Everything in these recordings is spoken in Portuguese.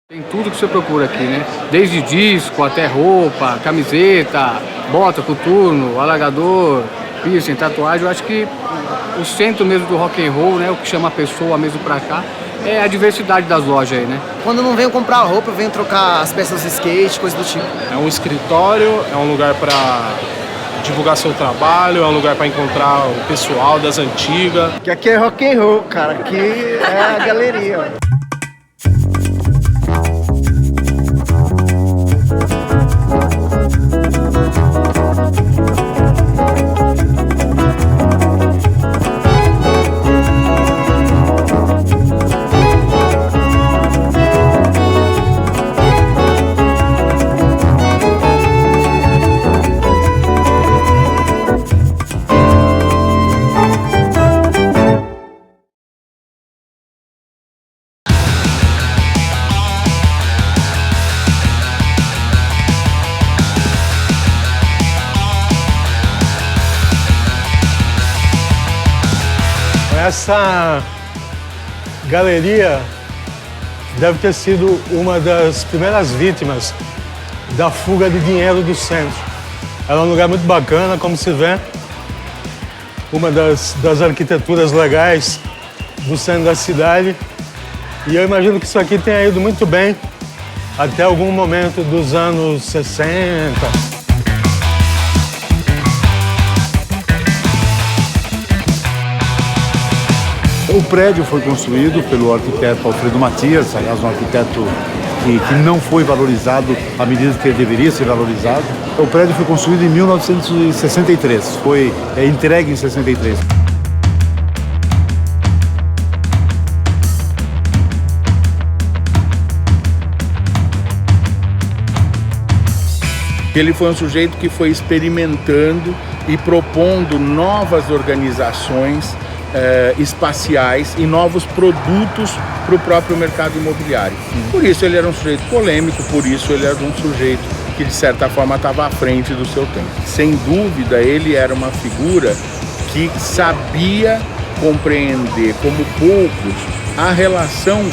Tem tudo que você procura aqui, né? Desde disco até roupa, camiseta, bota, coturno, alargador, piercing, tatuagem. Eu acho que o centro mesmo do rock and roll, né? O que chama a pessoa mesmo pra cá, é a diversidade das lojas aí, né? Quando eu não venho comprar roupa, eu venho trocar as peças de skate, coisa do tipo. É um escritório, é um lugar para divulgar seu trabalho, é um lugar para encontrar o pessoal das antigas. Que aqui é rock and roll, cara. Aqui é a galeria. Essa galeria deve ter sido uma das primeiras vítimas da fuga de dinheiro do centro. Ela é um lugar muito bacana, como se vê, uma das arquiteturas legais do centro da cidade. E eu imagino que isso aqui tenha ido muito bem até algum momento dos anos 60. O prédio foi construído pelo arquiteto Alfredo Matias, aliás, um arquiteto que não foi valorizado à medida que ele deveria ser valorizado. O prédio foi construído em 1963, foi entregue em 63. Ele foi um sujeito que foi experimentando e propondo novas organizações espaciais e novos produtos para o próprio mercado imobiliário. Por isso ele era um sujeito polêmico, por isso ele era um sujeito que de certa forma estava à frente do seu tempo. Sem dúvida ele era uma figura que sabia compreender como poucos a relação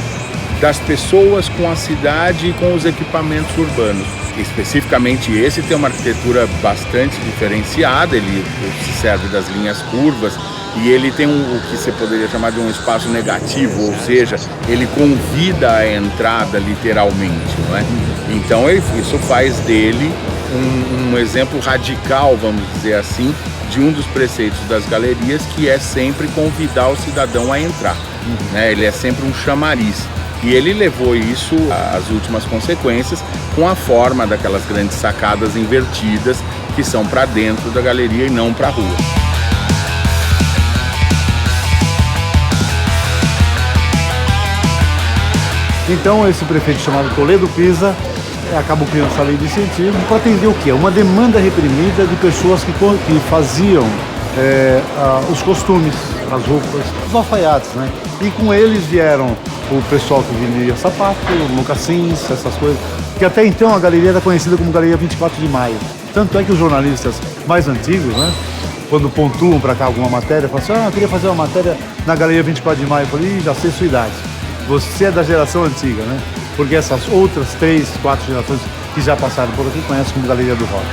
das pessoas com a cidade e com os equipamentos urbanos. Especificamente esse tem uma arquitetura bastante diferenciada, ele se serve das linhas curvas e ele tem o que você poderia chamar de um espaço negativo, ou seja, ele convida a entrada literalmente, não é? Então isso faz dele um exemplo radical, vamos dizer assim, de um dos preceitos das galerias, que é sempre convidar o cidadão a entrar, né? Ele é sempre um chamariz. E ele levou isso às últimas consequências com a forma daquelas grandes sacadas invertidas que são para dentro da galeria e não para a rua. Então esse prefeito chamado Toledo Pisa acabou criando essa lei de incentivo para atender o quê? Uma demanda reprimida de pessoas que faziam os costumes, as roupas, os alfaiates, né? E com eles vieram o pessoal que vendia sapato, mocassins, essas coisas, que até então a galeria era conhecida como Galeria 24 de Maio. Tanto é que os jornalistas mais antigos, né, quando pontuam para cá alguma matéria, falam assim, eu queria fazer uma matéria na Galeria 24 de Maio. Eu falei, já sei sua idade. Você é da geração antiga, né? Porque essas outras 3, 4 gerações que já passaram por aqui conhecem como Galeria do Rock.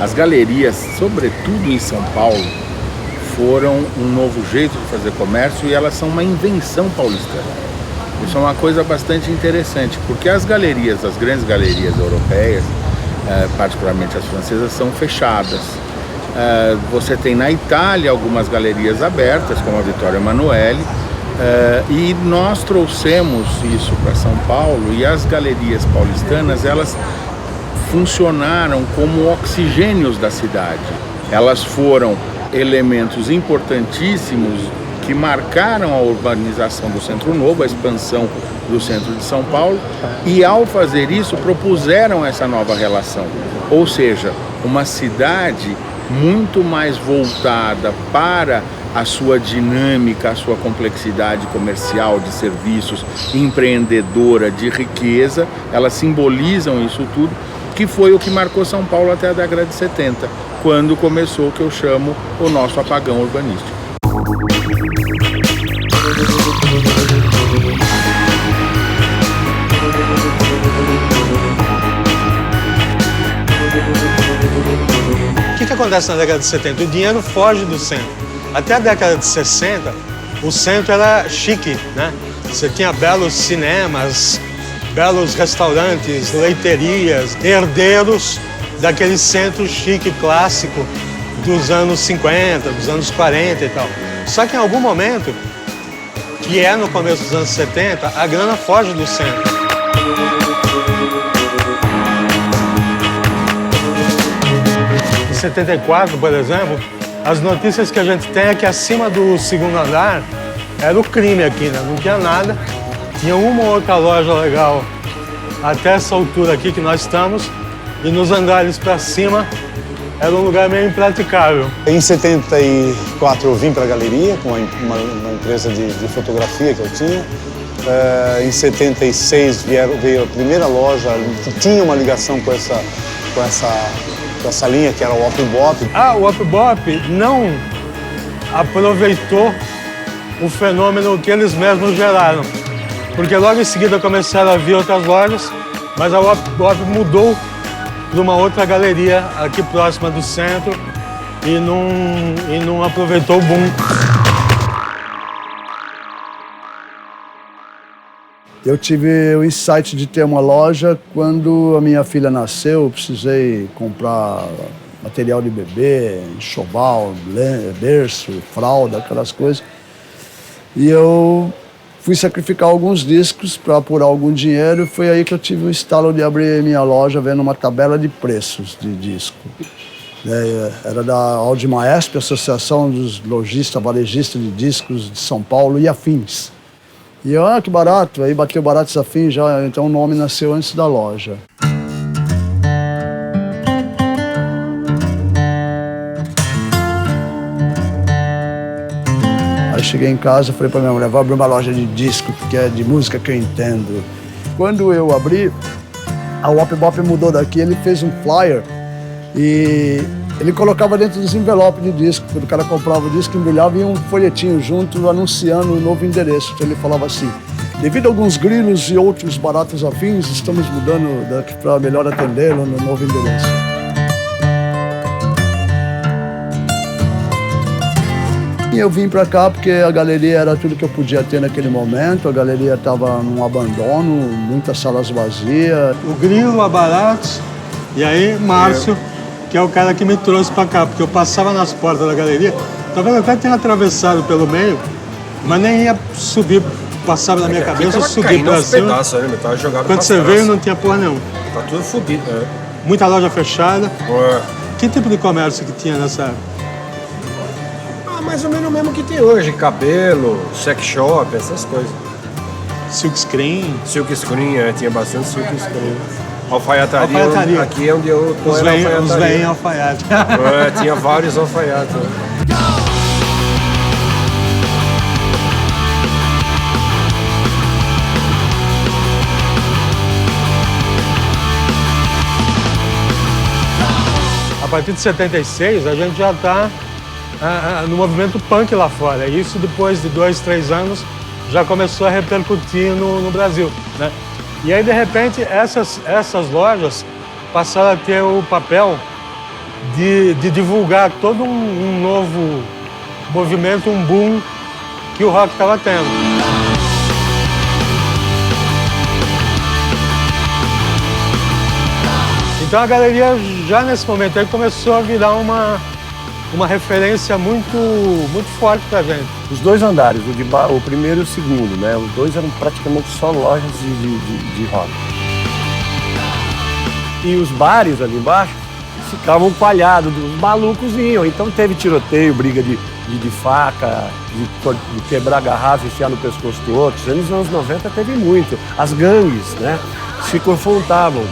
As galerias, sobretudo em São Paulo, foram um novo jeito de fazer comércio e elas são uma invenção paulistana. Isso é uma coisa bastante interessante, porque as galerias, as grandes galerias europeias, particularmente as francesas, são fechadas. Você tem na Itália algumas galerias abertas, como a Vittorio Emanuele, e nós trouxemos isso para São Paulo, e as galerias paulistanas, elas funcionaram como oxigênios da cidade. Elas foram elementos importantíssimos que marcaram a urbanização do Centro Novo, a expansão do centro de São Paulo, e ao fazer isso propuseram essa nova relação, ou seja, uma cidade muito mais voltada para a sua dinâmica, a sua complexidade comercial, de serviços, empreendedora, de riqueza. Elas simbolizam isso tudo, que foi o que marcou São Paulo até a década de 70, quando começou o que eu chamo o nosso apagão urbanístico. O que acontece na década de 70? O dinheiro foge do centro. Até a década de 60, o centro era chique, né? Você tinha belos cinemas, belos restaurantes, leiterias, herdeiros daquele centro chique clássico dos anos 50, dos anos 40 e tal. Só que em algum momento, que é no começo dos anos 70, a grana foge do centro. Em 74, por exemplo, as notícias que a gente tem é que acima do segundo andar era o crime aqui, né? Não tinha nada. Tinha uma ou outra loja legal até essa altura aqui que nós estamos, e nos andares para cima era um lugar meio impraticável. Em 74 eu vim para a galeria com uma empresa de fotografia que eu tinha. Em 76 veio a primeira loja que tinha uma ligação com essa linha que era o Op Bop. O Op Bop não aproveitou o fenômeno que eles mesmos geraram, porque logo em seguida começaram a vir outras lojas, mas a Op Bop mudou para uma outra galeria aqui próxima do centro e não aproveitou o boom. Eu tive o insight de ter uma loja quando a minha filha nasceu. Eu precisei comprar material de bebê, enxoval, berço, fralda, aquelas coisas. E eu fui sacrificar alguns discos para apurar algum dinheiro. Foi aí que eu tive o estalo de abrir minha loja vendo uma tabela de preços de disco. Era da Audimaesp, Associação dos Lojistas, Varejistas de Discos de São Paulo e afins. E eu, que barato, aí bateu Baratos Afins já, então o nome nasceu antes da loja. Aí cheguei em casa, falei pra minha mulher, vou abrir uma loja de disco, porque é de música que eu entendo. Quando eu abri, a Op Bop mudou daqui, ele fez um flyer e ele colocava dentro dos envelopes de disco. Quando o cara comprava o disco, embrulhava e ia um folhetinho junto anunciando o novo endereço. Então ele falava assim, devido a alguns grilos e outros baratos afins, estamos mudando daqui para melhor atendê-lo no novo endereço. E eu vim para cá porque a galeria era tudo que eu podia ter naquele momento. A galeria estava num abandono, muitas salas vazias. O Grilo, a Baratos, e aí Márcio, que é o cara que me trouxe para cá, porque eu passava nas portas da galeria, talvez até tenha atravessado pelo meio, mas nem ia subir, passava na minha cabeça, subir para cima. Quando você veio, não tinha porra nenhuma. Tá tudo fodido, né? Muita loja fechada. Que tipo de comércio que tinha nessa época? Mais ou menos o mesmo que tem hoje, cabelo, sex shop, essas coisas. Silk screen? Silk screen, tinha bastante silk screen. Alfaiataria. Aqui é onde eu tô. Os vem alfaiate. Tinha vários alfaiates. A partir de 76, a gente já está no movimento punk lá fora. Isso depois de 2, 3 anos já começou a repercutir no Brasil, né? E aí, de repente, essas lojas passaram a ter o papel de divulgar todo um novo movimento, um boom que o rock estava tendo. Então a galeria, já nesse momento aí, começou a virar uma referência muito forte pra gente. Os dois andares, o primeiro e o segundo, né? Os dois eram praticamente só lojas de rock. E os bares ali embaixo ficavam palhados, os malucos iam. Então teve tiroteio, briga de faca, de quebrar garrafa e enfiar no pescoço do outro. Nos anos 90 teve muito. As gangues, né? Se confrontavam,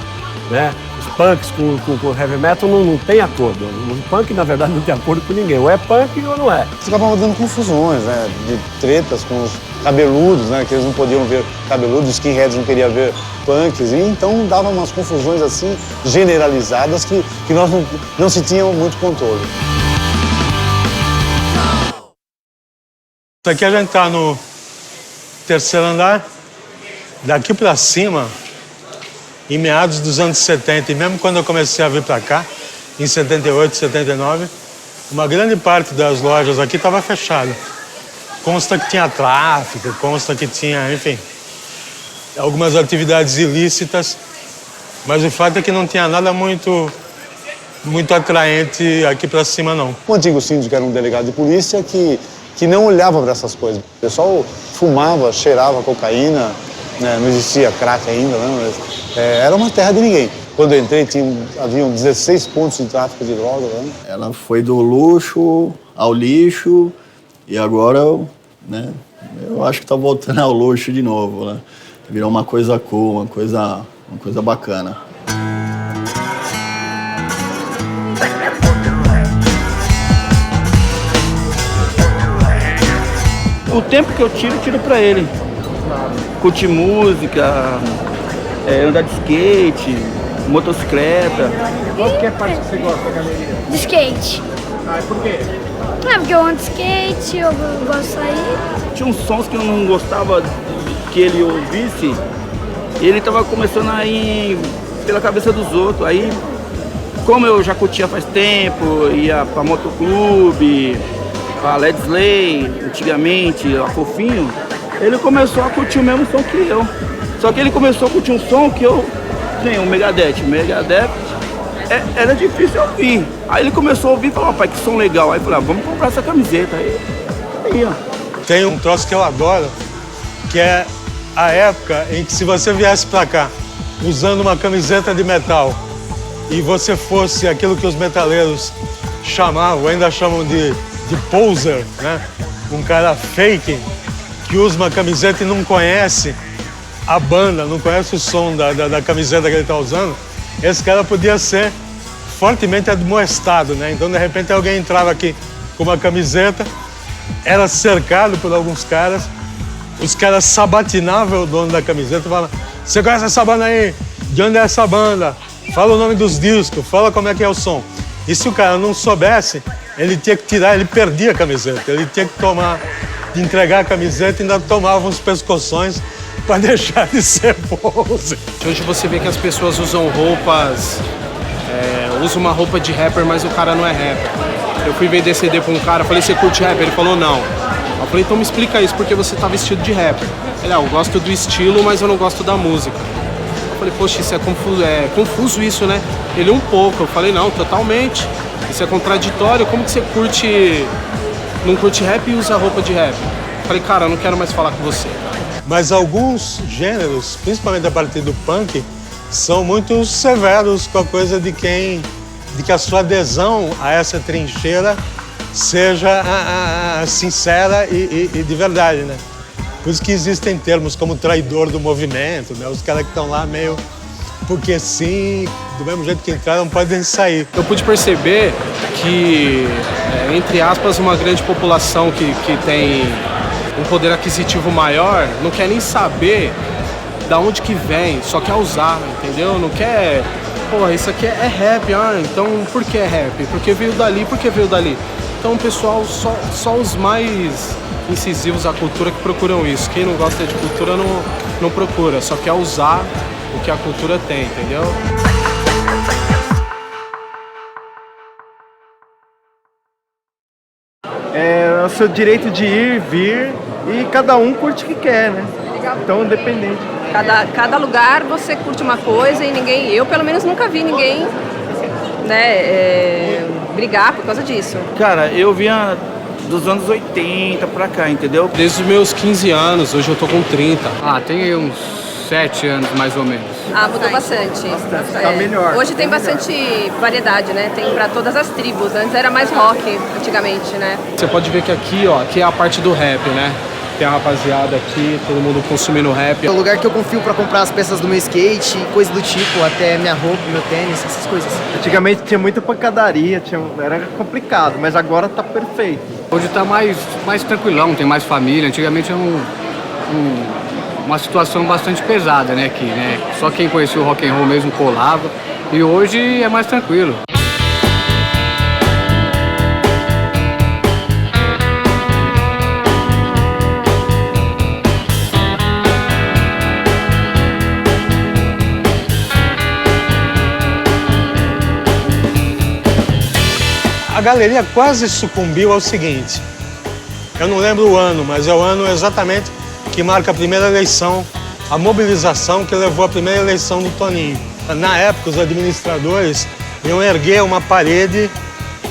né? Punks com heavy metal não tem acordo. O punk, na verdade, não tem acordo com ninguém. Ou é punk ou não é. Acabavam dando confusões, né? De tretas com os cabeludos, né? Que eles não podiam ver cabeludos, os skinheads não queriam ver punks. E então dava umas confusões assim, generalizadas, que nós não se tinha muito controle. Aqui a gente está no terceiro andar. Daqui para cima, em meados dos anos 70, e mesmo quando eu comecei a vir para cá, em 78, 79, uma grande parte das lojas aqui estava fechada. Consta que tinha tráfico, consta que tinha, enfim, algumas atividades ilícitas, mas o fato é que não tinha nada muito atraente aqui para cima, não. O antigo síndico era um delegado de polícia que não olhava para essas coisas. O pessoal fumava, cheirava cocaína, né? Não existia crack ainda, né? Mas, era uma terra de ninguém. Quando eu entrei, haviam 16 pontos de tráfico de droga. Né? Ela foi do luxo ao lixo e agora, né, eu acho que está voltando ao luxo de novo. Né? Virou uma coisa cool, uma coisa bacana. O tempo que eu tiro pra ele. Curtir música, andar de skate, motocicleta. Qual que é a parte que você gosta da galeria? De skate. Ah, e por quê? Porque eu ando de skate, eu gosto de sair. Tinha uns sons que eu não gostava que ele ouvisse. E ele tava começando a ir pela cabeça dos outros. Aí, como eu já curtia faz tempo, ia pra motoclube, a Led Slay, antigamente, a Fofinho, ele começou a curtir o mesmo som que eu. Só que ele começou a curtir um som que eu... Nem o Megadeth. Era difícil eu ouvir. Aí ele começou a ouvir e falou, rapaz, que som legal. Aí eu falei, vamos comprar essa camiseta. Aí, ó. Tem um troço que eu adoro, que é a época em que se você viesse pra cá usando uma camiseta de metal e você fosse aquilo que os metaleiros chamavam, ainda chamam de poser, né? Um cara fake que usa uma camiseta e não conhece a banda, não conhece o som da camiseta que ele está usando, esse cara podia ser fortemente admoestado, né? Então, de repente, alguém entrava aqui com uma camiseta, era cercado por alguns caras, os caras sabatinavam o dono da camiseta e falavam, você conhece essa banda aí? De onde é essa banda? Fala o nome dos discos, fala como é que é o som. E se o cara não soubesse, ele tinha que tirar, ele perdia a camiseta. Ele tinha que entregar a camiseta e ainda tomava uns pescoções para deixar de ser pose. Hoje você vê que as pessoas usam roupas, usam uma roupa de rapper, mas o cara não é rapper. Eu fui vender CD pra um cara, falei, você curte rapper? Ele falou, não. Eu falei, então me explica isso, porque você tá vestido de rapper. Ele, eu gosto do estilo, mas eu não gosto da música. Eu falei, poxa, isso é confuso isso, né? Ele, um pouco. Eu falei, não, totalmente. Isso é contraditório. Como que você não curte rap e usa roupa de rap? Eu falei, cara, eu não quero mais falar com você. Mas alguns gêneros, principalmente a partir do punk, são muito severos com a coisa de que a sua adesão a essa trincheira seja sincera e de verdade, né? Por isso que existem termos como traidor do movimento, né? Os caras que estão lá meio... Porque sim, do mesmo jeito que entraram, não podem sair. Eu pude perceber que, entre aspas, uma grande população que tem um poder aquisitivo maior não quer nem saber da onde que vem, só quer usar, entendeu? Não quer... Pô, isso aqui é rap, então por que é rap? Porque veio dali, Então o pessoal, só os mais incisivos à cultura que procuram isso. Quem não gosta de cultura não procura, só quer usar o que a cultura tem, entendeu? É o seu direito de ir, vir, e cada um curte o que quer, né? Então, independente. Cada lugar você curte uma coisa e eu pelo menos nunca vi ninguém, né, brigar por causa disso. Cara, eu vinha dos anos 80 pra cá, entendeu? Desde os meus 15 anos, hoje eu tô com 30. Tem uns 7 anos mais ou menos. Mudou bastante. Tá melhor. Hoje tem bastante variedade, né? Tem pra todas as tribos. Antes era mais rock, antigamente, né? Você pode ver que aqui é a parte do rap, né? Tem a rapaziada aqui, todo mundo consumindo rap. É o lugar que eu confio pra comprar as peças do meu skate, coisa do tipo, até minha roupa, meu tênis, essas coisas. Antigamente tinha muita pancadaria, era complicado, mas agora tá perfeito. Hoje tá mais tranquilão, tem mais família. Antigamente era uma situação bastante pesada, né, aqui, né? Só quem conhecia o rock and roll mesmo colava. E hoje é mais tranquilo. galeria quase sucumbiu ao seguinte. Eu não lembro o ano, mas é o ano exatamente que marca a primeira eleição, a mobilização que levou à primeira eleição do Toninho. Na época, os administradores iam erguer uma parede,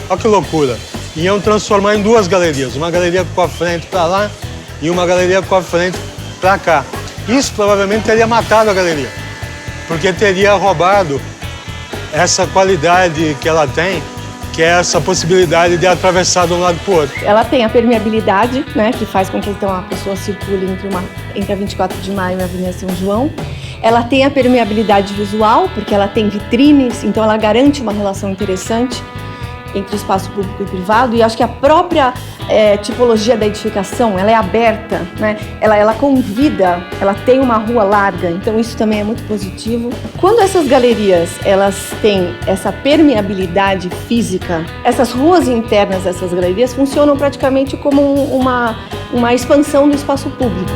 olha que loucura, iam transformar em 2 galerias, uma galeria com a frente para lá e uma galeria com a frente para cá. Isso provavelmente teria matado a galeria, porque teria roubado essa qualidade que ela tem, que é essa possibilidade de atravessar de um lado para o outro. Ela tem a permeabilidade, né, que faz com que então a pessoa circule entre a 24 de Maio e a Avenida São João. Ela tem a permeabilidade visual, porque ela tem vitrines, então ela garante uma relação interessante entre o espaço público e privado. E acho que a própria tipologia da edificação, ela é aberta, né? Ela convida, ela tem uma rua larga, então isso também é muito positivo. Quando essas galerias, elas têm essa permeabilidade física, essas ruas internas dessas galerias funcionam praticamente como uma expansão do espaço público.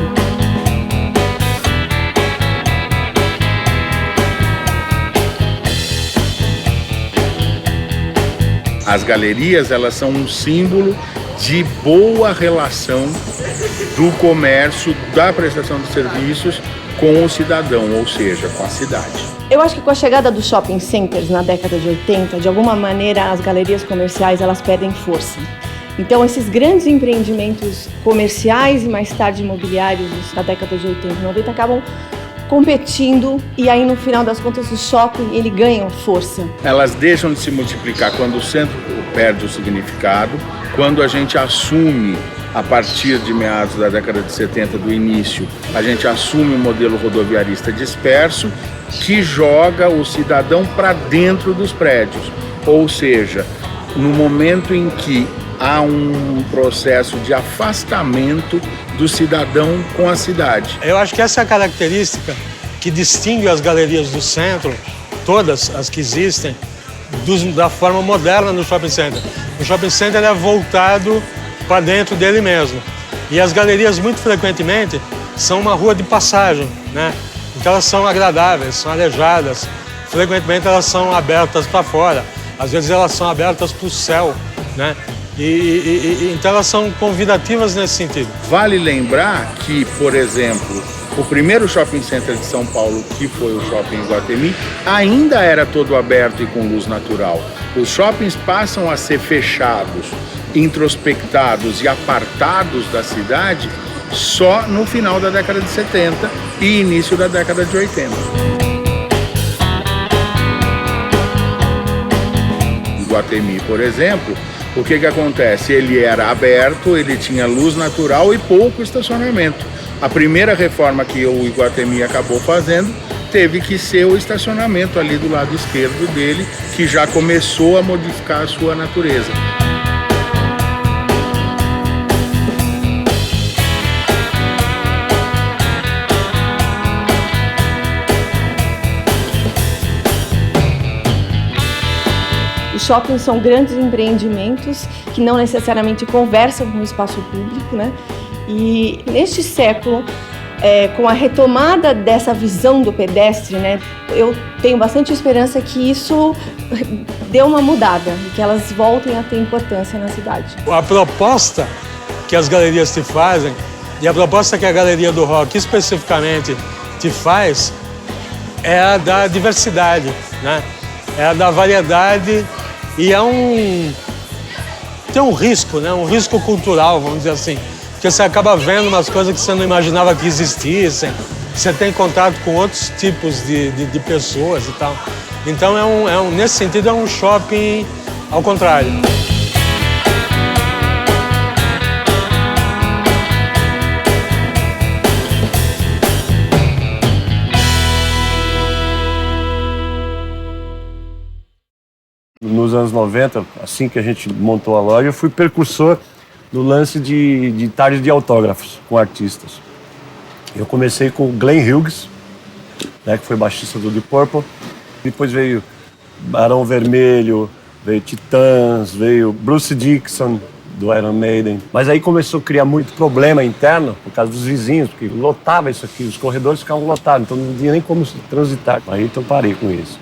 As galerias, elas são um símbolo de boa relação do comércio, da prestação de serviços com o cidadão, ou seja, com a cidade. Eu acho que com a chegada dos shopping centers na década de 80, de alguma maneira as galerias comerciais elas perdem força. Então esses grandes empreendimentos comerciais e mais tarde imobiliários da década de 80 e 90 acabam competindo e aí no final das contas o shopping ele ganha força. Elas deixam de se multiplicar quando o centro perde o significado, quando a gente assume, a partir de meados da década de 70, do início, a gente assume um modelo rodoviarista disperso que joga o cidadão para dentro dos prédios. Ou seja, no momento em que há um processo de afastamento do cidadão com a cidade. Eu acho que essa é a característica que distingue as galerias do centro, todas as que existem, da forma moderna do shopping center. O shopping center é voltado para dentro dele mesmo. E as galerias, muito frequentemente, são uma rua de passagem, né? Então elas são agradáveis, são arejadas. Frequentemente elas são abertas para fora. Às vezes elas são abertas para o céu, né? Então elas são convidativas nesse sentido. Vale lembrar que, por exemplo, o primeiro shopping center de São Paulo, que foi o Shopping Iguatemi, ainda era todo aberto e com luz natural. Os shoppings passam a ser fechados, introspectados e apartados da cidade só no final da década de 70 e início da década de 80. Iguatemi, por exemplo, o que acontece? Ele era aberto, ele tinha luz natural e pouco estacionamento. A primeira reforma que o Iguatemi acabou fazendo teve que ser o estacionamento ali do lado esquerdo dele, que já começou a modificar a sua natureza. Os shoppings são grandes empreendimentos que não necessariamente conversam com o espaço público, né? E neste século, com a retomada dessa visão do pedestre, né, eu tenho bastante esperança que isso dê uma mudada e que elas voltem a ter importância na cidade. A proposta que as galerias te fazem e a proposta que a Galeria do Rock especificamente te faz é a da diversidade, né? É a da variedade. E tem um risco, né? Um risco cultural, vamos dizer assim. Porque você acaba vendo umas coisas que você não imaginava que existissem. Você tem contato com outros tipos de pessoas e tal. Então, nesse sentido, é um shopping ao contrário. Nos anos 90, assim que a gente montou a loja, eu fui precursor no lance de tarde de autógrafos com artistas. Eu comecei com o Glenn Hughes, né, que foi baixista do Deep Purple. Depois veio Barão Vermelho, veio Titãs, veio Bruce Dickinson, do Iron Maiden. Mas aí começou a criar muito problema interno por causa dos vizinhos, porque lotava isso aqui, os corredores ficavam lotados, então não tinha nem como transitar. Aí então parei com isso.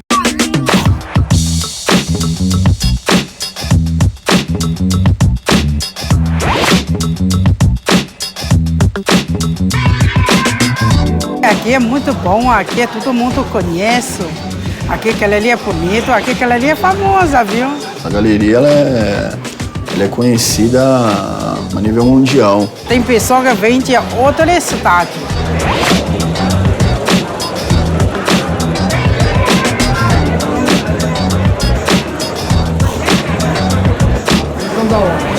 aqui é muito bom, aqui todo mundo conhece. Aqui aquela ali é bonito, aqui aquela ali é famosa, viu? A galeria ela é conhecida a nível mundial. Tem pessoa que vem de outra cidade.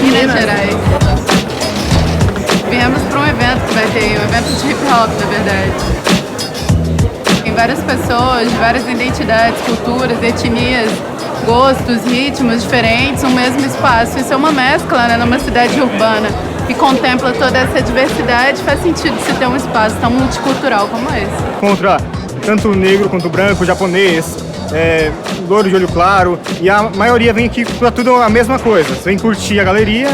Minas Gerais. Viemos para um evento que vai ter, um evento de hip hop, na verdade. Tem várias pessoas, de várias identidades, culturas, etnias, gostos, ritmos diferentes, no mesmo espaço. Isso é uma mescla, né, numa cidade urbana que contempla toda essa diversidade. Faz sentido se ter um espaço tão multicultural como esse. Contra tanto o negro quanto o branco, o japonês, loiro de olho claro, e a maioria vem aqui para tudo a mesma coisa. Você vem curtir a galeria,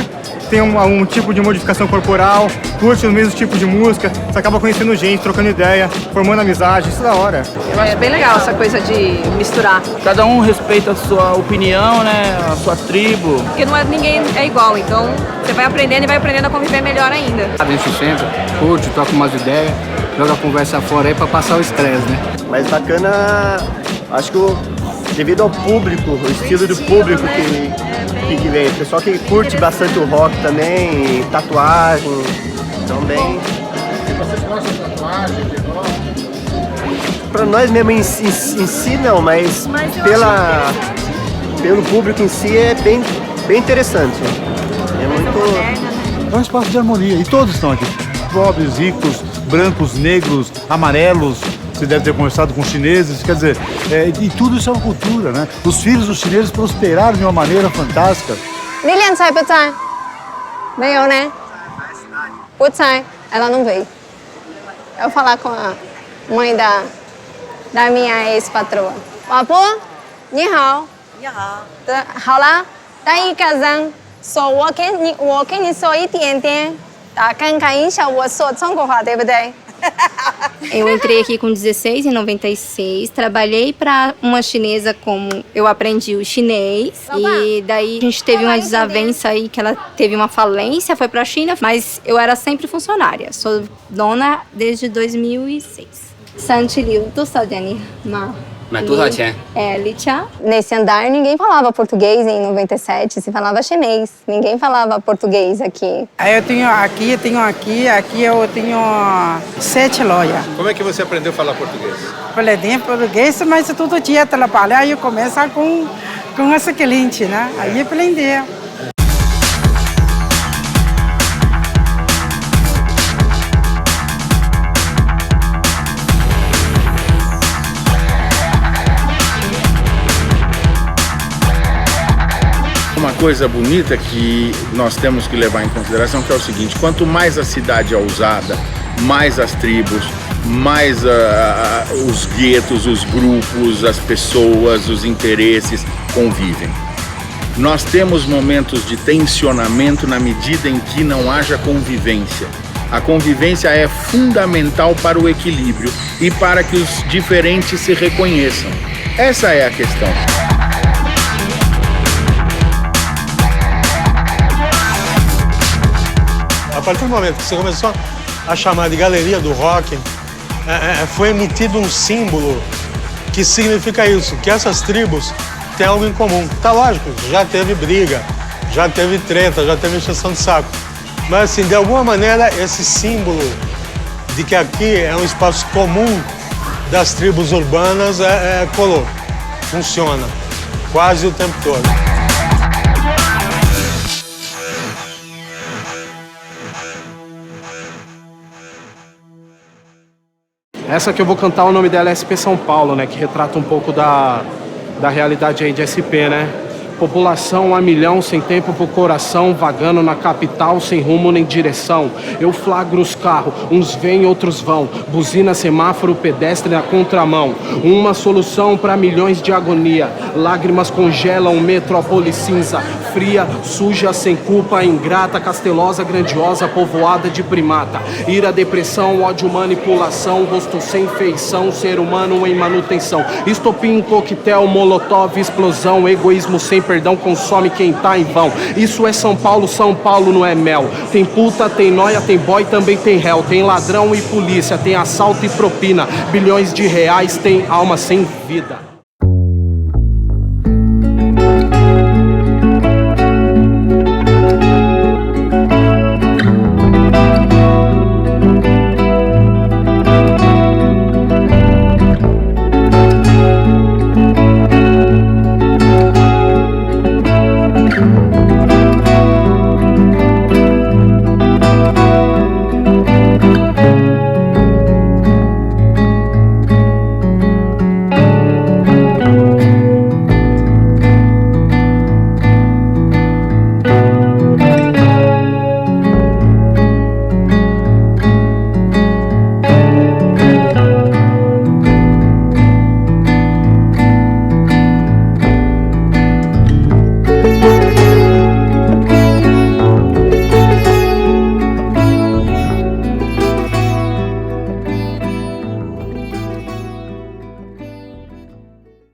tem um tipo de modificação corporal, curte o mesmo tipo de música, você acaba conhecendo gente, trocando ideia, formando amizade, isso é da hora. Eu acho bem legal essa coisa de misturar. Cada um respeita a sua opinião, né, a sua tribo. Porque ninguém é igual, então você vai aprendendo e vai aprendendo a conviver melhor ainda. A gente senta, curte, troca umas ideias, joga a conversa fora aí pra passar o estresse, né? Mas bacana, acho que devido ao público, o estilo do público que vem. O pessoal que curte bastante o rock também, tatuagem, também. Vocês gostam de tatuagem, de rock? Pra nós mesmo em si não, mas pelo público em si é bem interessante. É muito... É um espaço de harmonia e todos estão aqui. Pobres, ricos, brancos, negros, amarelos. Você deve ter conversado com chineses, quer dizer, e tudo isso é uma cultura, né? Os filhos dos chineses prosperaram de uma maneira fantástica. Lilian 在不在？没有呢？不在，ela não veio. Eu vou falar com a mãe da minha ex-patroa. 老婆，你好。你好。好了，第一个人说我跟你说一点点，大家看一下我说中国话，对不对？ Eu entrei aqui com 16, em 96, trabalhei para uma chinesa como eu aprendi o chinês e daí a gente teve uma desavença aí que ela teve uma falência, foi para a China, mas eu era sempre funcionária, sou dona desde 2006. Santi Liu, tu sabe, Ma? Mas tudo tinha. Licha. Nesse andar ninguém falava português em 97, se falava chinês. Ninguém falava português aqui. Eu tenho aqui eu tenho 7 lojas. Como é que você aprendeu a falar português? Falei português, mas todo dia trabalhar e começar com essa cliente, né? Aí aprendi. Uma coisa bonita que nós temos que levar em consideração que é o seguinte: quanto mais a cidade é usada, mais as tribos, mais os guetos, os grupos, as pessoas, os interesses convivem. Nós temos momentos de tensionamento na medida em que não haja convivência. A convivência é fundamental para o equilíbrio e para que os diferentes se reconheçam. Essa é a questão. A partir do momento que você começou a chamar de Galeria do Rock, foi emitido um símbolo que significa isso, que essas tribos têm algo em comum. Tá lógico, já teve briga, já teve treta, já teve encheção de saco. Mas assim, de alguma maneira, esse símbolo de que aqui é um espaço comum das tribos urbanas colou, funciona quase o tempo todo. Essa que eu vou cantar, o nome dela é SP São Paulo, né? Que retrata um pouco da realidade aí de SP, né? População a milhão, sem tempo pro coração, vagando na capital, sem rumo nem direção. Eu flagro os carros, uns vêm, outros vão. Buzina, semáforo, pedestre na contramão. Uma solução para milhões de agonia. Lágrimas congelam metrópole cinza. Fria, suja, sem culpa, ingrata, castelosa, grandiosa, povoada de primata. Ira, depressão, ódio, manipulação, rosto sem feição, ser humano em manutenção. Estopim, coquetel, molotov, explosão, egoísmo sem perdão consome quem tá em vão. Isso é São Paulo não é mel. Tem puta, tem nóia, tem boy, também tem réu. Tem ladrão e polícia, tem assalto e propina. Bilhões de reais, tem alma sem vida.